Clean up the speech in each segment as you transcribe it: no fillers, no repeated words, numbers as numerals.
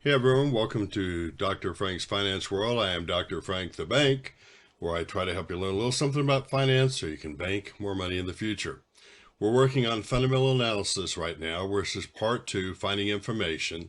Hey everyone, welcome to Dr. Frank's Finance World. I am Dr. Frank the Bank, where I try to help you learn a little something about finance so you can bank more money in the future. We're working on fundamental analysis right now, which is part two, finding information.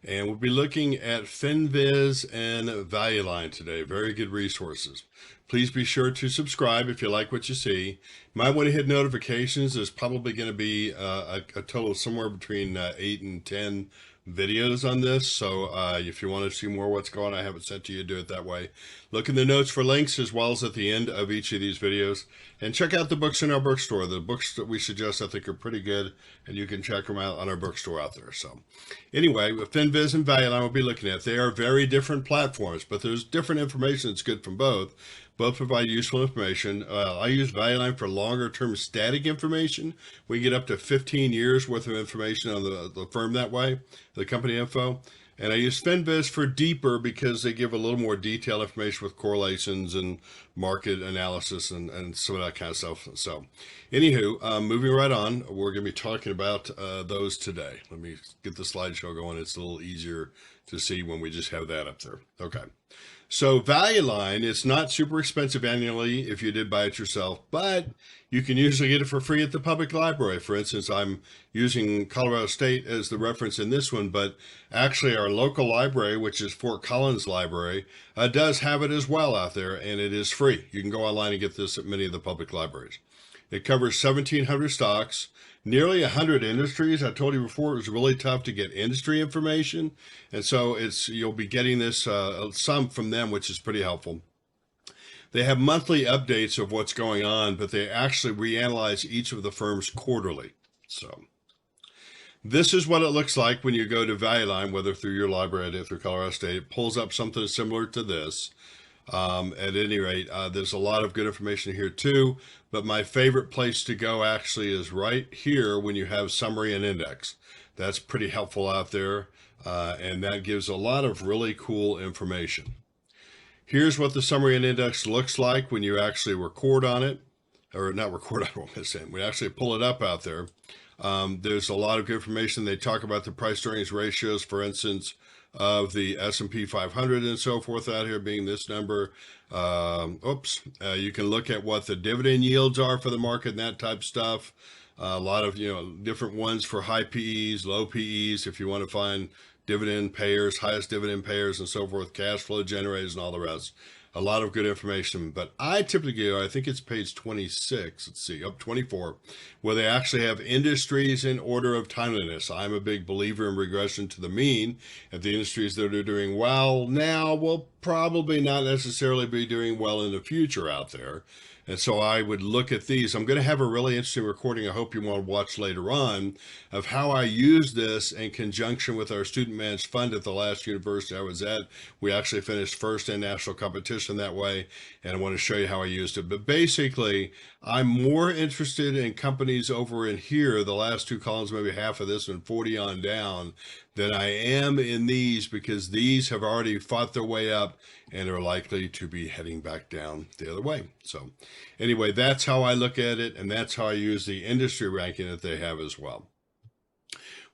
And we'll be looking at FinViz and Value Line today. Very good resources. Please be sure to subscribe if you like what you see. You might want to hit notifications. There's probably going to be a total of somewhere between 8 and 10 videos on this. So if you want to see more what's going on, I have it sent to you, do it that way. Look in the notes for links as well as at the end of each of these videos. And check out the books in our bookstore. The books that we suggest I think are pretty good, and you can check them out on our bookstore out there. So anyway, with FinViz and Value Line we'll be looking at, they are very different platforms, but there's different information that's good from both. Both provide useful information. I use Value Line for longer term static information. We get up to 15 years worth of information on the firm that way, the company info. And I use FinViz for deeper because they give a little more detailed information with correlations and market analysis and some of that kind of stuff. So anywho, moving right on, we're going to be talking about those today. Let me get the slideshow going. It's a little easier to see when we just have that up there. Okay. So Value Line, it's not super expensive annually if you did buy it yourself, but you can usually get it for free at the public library. For instance, I'm using Colorado State as the reference in this one, but actually our local library, which is Fort Collins Library, does have it as well out there, and it is free. You can go online and get this at many of the public libraries. It covers 1,700 stocks, nearly 100 industries. I told you before it was really tough to get industry information, and so you'll be getting this some from them, which is pretty helpful. They have monthly updates of what's going on, but they actually reanalyze each of the firms quarterly. So this is what it looks like when you go to Value Line, whether through your library or through Colorado State. It pulls up something similar to this. At any rate, there's a lot of good information here too, but my favorite place to go actually is right here when you have summary and index. That's pretty helpful out there, and that gives a lot of really cool information. Here's what the summary and index looks like when you actually record on it, or not record on it, we actually pull it up out there. There's a lot of good information. They talk about the price earnings ratios, for instance, of the S&P 500 and so forth out here being this number. You can look at what the dividend yields are for the market and that type of stuff. A lot of, different ones for high PEs, low PEs, if you want to find dividend payers, highest dividend payers and so forth, cash flow generators and all the rest. A lot of good information, but I typically go, I think it's page 26, let's see, up 24, where they actually have industries in order of timeliness. I'm a big believer in regression to the mean. If the industries that are doing well now will probably not necessarily be doing well in the future out there. And so I would look at these. I'm going to have a really interesting recording I hope you want to watch later on of how I use this in conjunction with our student managed fund at the last university I was at. We actually finished first in national competition that way, and I want to show you how I used it. But basically, I'm more interested in companies over in here, the last two columns, maybe half of this one, 40 on down, than I am in these, because these have already fought their way up and are likely to be heading back down the other way. So anyway, that's how I look at it, and that's how I use the industry ranking that they have as well.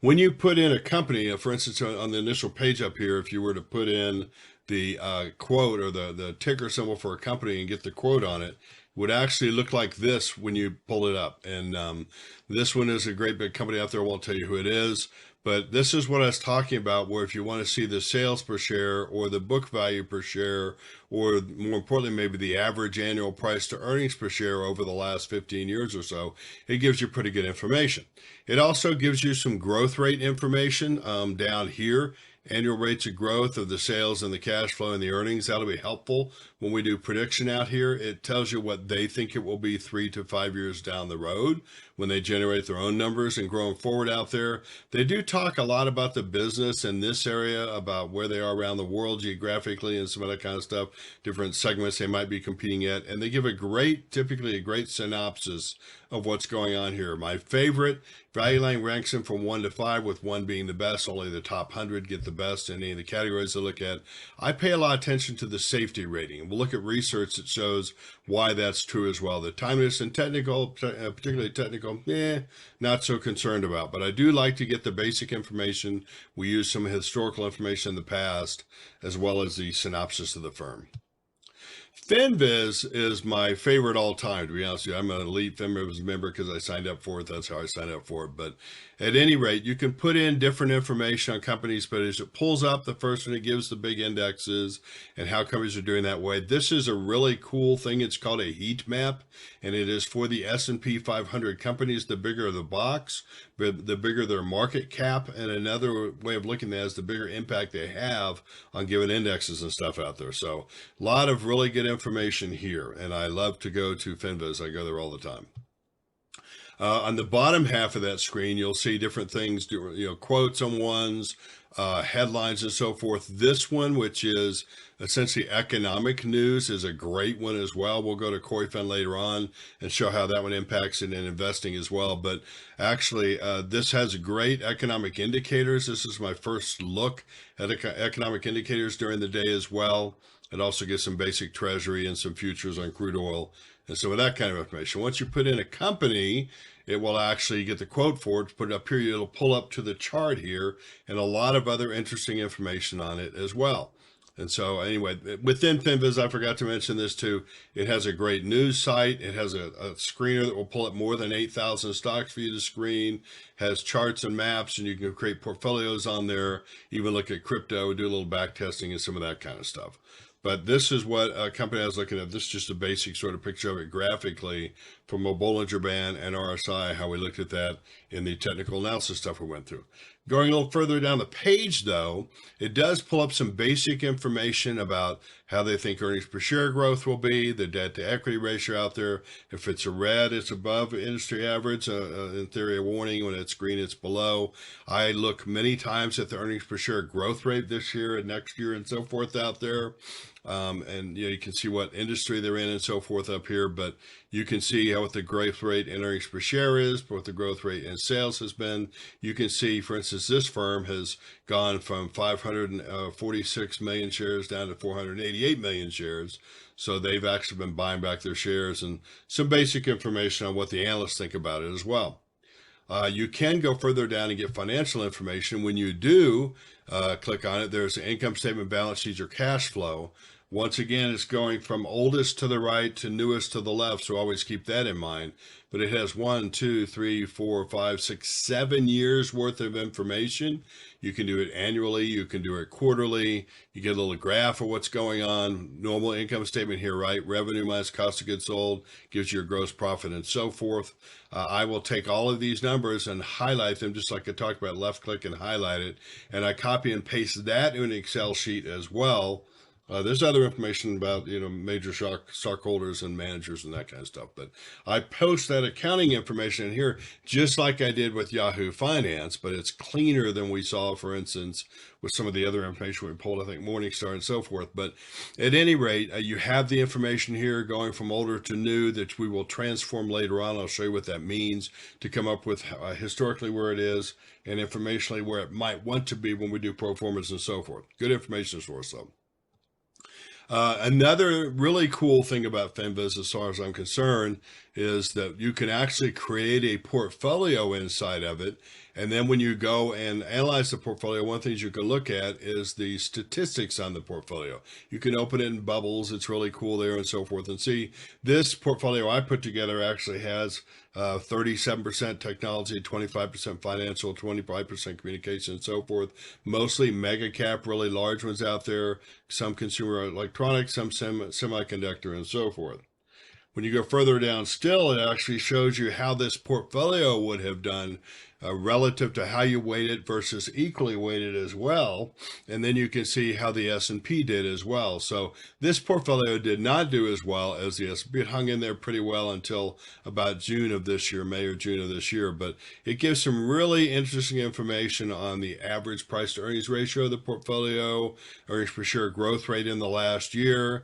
When you put in a company, for instance, on the initial page up here, if you were to put in the quote or the ticker symbol for a company and get the quote on it, would actually look like this when you pull it up. And this one is a great big company out there. I won't tell you who it is, but this is what I was talking about, where if you want to see the sales per share or the book value per share, or more importantly, maybe the average annual price to earnings per share over the last 15 years or so, it gives you pretty good information. It also gives you some growth rate information down here. Annual rates of growth of the sales and the cash flow and the earnings. That'll be helpful when we do prediction out here. It tells you what they think it will be 3 to 5 years down the road when they generate their own numbers and growing forward out there. They do talk a lot about the business in this area, about where they are around the world geographically and some other kind of stuff, different segments they might be competing at. And they give typically a great synopsis of what's going on here. My favorite, Value Line ranks them from 1 to 5, with 1 being the best. Only the top 100 get the best in any of the categories I look at. I pay a lot of attention to the safety rating. we'll look at research that shows why that's true as well. The timeliness and technical, particularly technical, not so concerned about. But I do like to get the basic information. We use some historical information in the past, as well as the synopsis of the firm. FinViz is my favorite all time, to be honest with you. I'm an elite FinViz member because I signed up for it. That's how I signed up for it. But at any rate, you can put in different information on companies, but as it pulls up the first one, it gives the big indexes and how companies are doing that way. This is a really cool thing. It's called a heat map, and it is for the S&P 500 companies. The bigger the box, the bigger their market cap. And another way of looking at that is the bigger impact they have on given indexes and stuff out there. So a lot of really good information here, and I love to go to FinViz. I go there all the time. On the bottom half of that screen, you'll see different things, quotes on ones, headlines and so forth. This one, which is essentially economic news, is a great one as well. We'll go to CoreyFund later on and show how that one impacts it in investing as well. But actually, this has great economic indicators. This is my first look at economic indicators during the day as well. It also gives some basic treasury and some futures on crude oil and some of that kind of information. Once you put in a company, it will actually get the quote for it, put it up here, it'll pull up to the chart here, and a lot of other interesting information on it as well. And so anyway, within FinViz, I forgot to mention this too, it has a great news site. It has a screener that will pull up more than 8,000 stocks for you to screen, has charts and maps, and you can create portfolios on there, even look at crypto, do a little back testing and some of that kind of stuff. But this is what a company I was looking at. This is just a basic sort of picture of it graphically from a Bollinger Band and RSI, how we looked at that in the technical analysis stuff we went through. Going a little further down the page, though, it does pull up some basic information about how they think earnings per share growth will be, the debt to equity ratio out there. If it's a red, it's above industry average. In theory, a warning. When it's green, it's below. I look many times at the earnings per share growth rate this year and next year and so forth out there. And you can see what industry they're in and so forth up here, but you can see how what the growth rate in earnings per share is, what the growth rate in sales has been. You can see, for instance, this firm has gone from 546 million shares down to 488 million shares. So they've actually been buying back their shares, and some basic information on what the analysts think about it as well. You can go further down and get financial information. When you do click on it, there's an income statement, balance sheet, or cash flow. Once again, it's going from oldest to the right to newest to the left, so always keep that in mind. But it has 1, 2, 3, 4, 5, 6, 7 years worth of information. You can do it annually, you can do it quarterly. You get a little graph of what's going on. Normal income statement here, right? Revenue minus cost of goods sold gives you your gross profit and so forth. I will take all of these numbers and highlight them, just like I talked about, left click and highlight it. And I copy and paste that in an Excel sheet as well. There's other information about, major stockholders and managers and that kind of stuff. But I post that accounting information in here just like I did with Yahoo Finance, but it's cleaner than we saw, for instance, with some of the other information we pulled, I think Morningstar and so forth. But at any rate, you have the information here going from older to new that we will transform later on. I'll show you what that means to come up with historically where it is and informationally where it might want to be when we do pro formas and so forth. Good information source, though. Another really cool thing about FinViz, as far as I'm concerned, is that you can actually create a portfolio inside of it. And then when you go and analyze the portfolio, one of the things you can look at is the statistics on the portfolio. You can open it in bubbles. It's really cool there and so forth. And see, this portfolio I put together actually has 37% technology, 25% financial, 25% communication and so forth. Mostly mega cap, really large ones out there. Some consumer electronics, some semiconductor and so forth. When you go further down still, it actually shows you how this portfolio would have done relative to how you weight it versus equally weighted as well. And then you can see how the S&P did as well. So this portfolio did not do as well as the S&P. It hung in there pretty well until about June of this year, May or June of this year. But it gives some really interesting information on the average price to earnings ratio of the portfolio, earnings per share growth rate in the last year,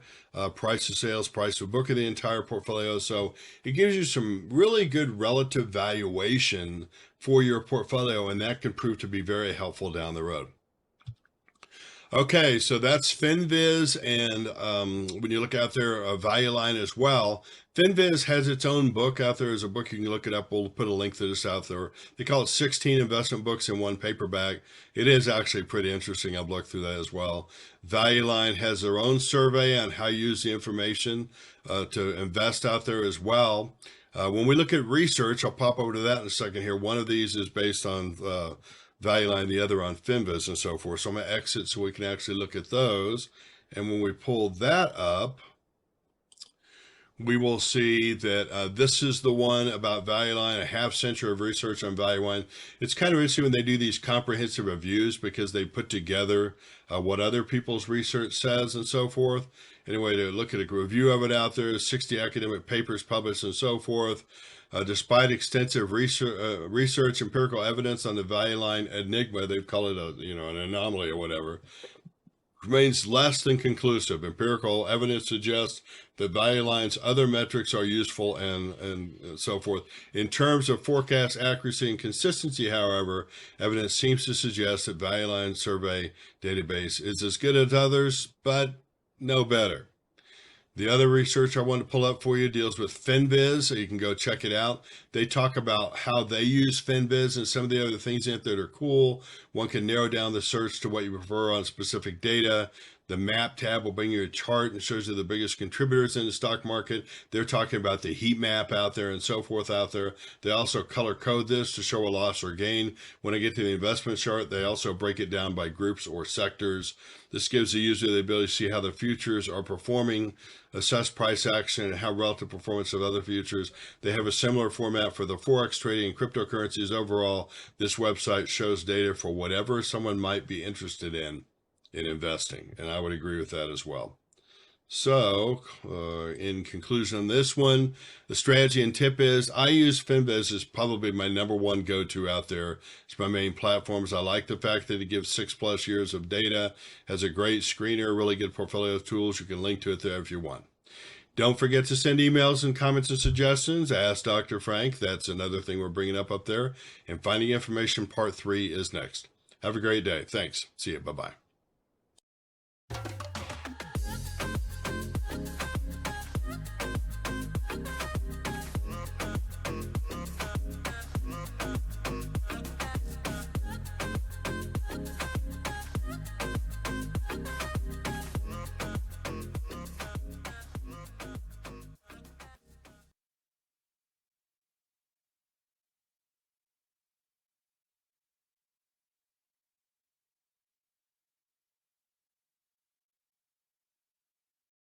price to sales, price to book of the entire portfolio. So it gives you some really good relative valuation for your portfolio, and that can prove to be very helpful down the road. Okay, so that's FinViz, and when you look out there, Value Line as well. FinViz has its own book out there. There's a book, you can look it up. We'll put a link to this out there. They call it 16 investment books in one paperback. It is actually pretty interesting. I've looked through that as well. Value Line has their own survey on how you use the information to invest out there as well. When we look at research, I'll pop over to that in a second here. One of these is based on Value Line, the other on FinViz and so forth. So I'm going to exit so we can actually look at those. And when we pull that up, we will see that this is the one about Value Line, a half century of research on Value Line. It's kind of interesting when they do these comprehensive reviews because they put together what other people's research says and so forth. Anyway, to look at a review of it out there, 60 academic papers published and so forth. Despite extensive research, empirical evidence on the Value Line enigma, they call it an anomaly or whatever, remains less than conclusive. Empirical evidence suggests that Value Line's other metrics are useful and so forth. In terms of forecast accuracy and consistency, however, evidence seems to suggest that Value Line survey database is as good as others, but no better. The other research I want to pull up for you deals with FinViz, so you can go check it out. They talk about how they use FinViz and some of the other things in it that are cool. One can narrow down the search to what you prefer on specific data. The map tab will bring you a chart and shows you the biggest contributors in the stock market. They're talking about the heat map out there and so forth out there. They also color code this to show a loss or gain. When I get to the investment chart, they also break it down by groups or sectors. This gives the user the ability to see how the futures are performing, assess price action, and how relative performance of other futures. They have a similar format for the Forex trading and cryptocurrencies. Overall, this website shows data for whatever someone might be interested in investing, and I would agree with that as well. So in conclusion on this one, the strategy and tip is I use FinViz as probably my number one go-to out there. It's my main platforms. I like the fact that it gives 6+ years of data, has a great screener, really good portfolio tools. You can link to it there if you want. Don't forget to send emails and comments and suggestions. Ask Dr. Frank. That's another thing we're bringing up there. And Finding Information Part 3 is next. Have a great day. Thanks. See you. Bye-bye.